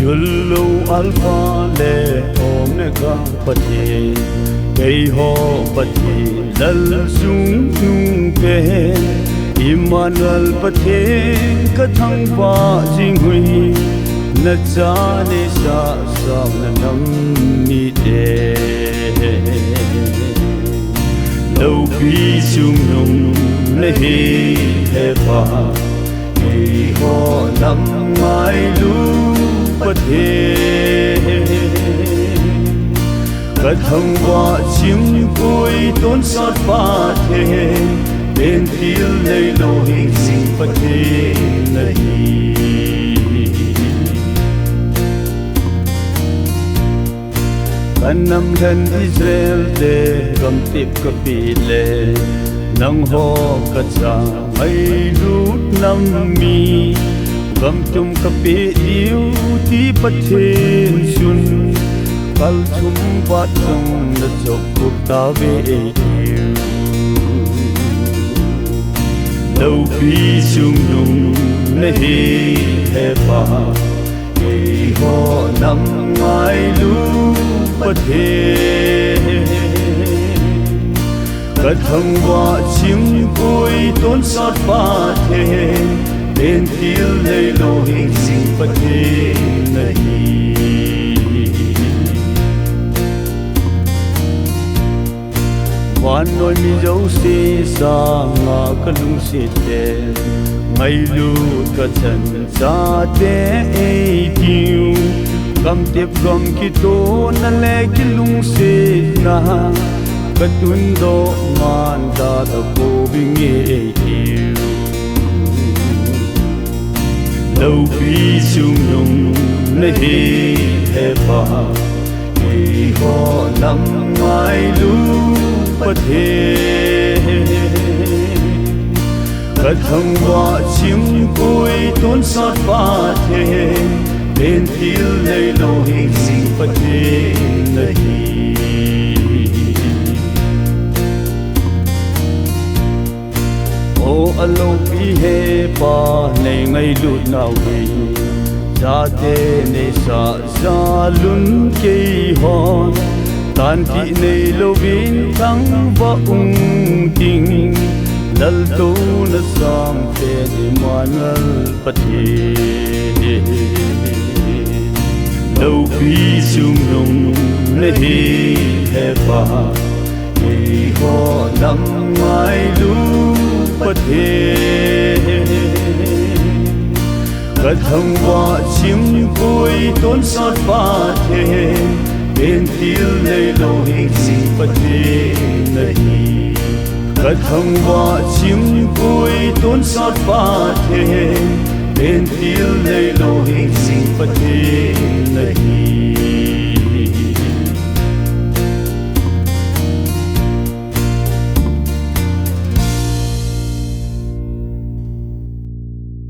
Jullo alpha le omega pati Kei ho pati lal sung nung pe Emmanuel pati kathang pa jing hui Na cha ne sa sa na nam mi de Lâu bi sung nung le he he pa Kei ho nam mai lu pati Kathang wa chim koi tôn sot pa the Bên tiêu lấy lô hình sinh pati nahi Kanam thân Israel de gam tip kapile Nang ho kacha may lut nam mi Gam tum kapi diu ti pathin sun Kal thum bat tung na chok kuk ta ve diu Lâu bi sung nung na he he pa Kei ho nam mai lu pati Kathang wa chim koi tôn sot pa the Bên tiêu lấy lô hình sinh pati nahi Wan noi mi dấu si sa nga ka lung si te Ngay lu ka chan sa te ei tiu Gam tip gam ki to na le ki lung si na Ka tun do man da da ko bing ei tiu Lâu bi sung nung na he he pa Kei ho nam mai lu pati Kathang wa chim koi tôn sot pa the Bên tiêu lấy lô hình sinh pati nahi O alo pi he pa nei ngai lut nau hi Cha te ne sa sa lun kei hon Tan ti nei lo bin thang va ung ting Lal to na sam te Emmanuel pati Lâu bi sung nung na he he pa Kei ho nam mai lu pati Kathang wa chim koi tôn sot pa the Bên tiêu lấy lô hình sinh pati nahi Kathang wa chim koi tôn sot pa the Bên tiêu lấy lô hình sinh pati nahi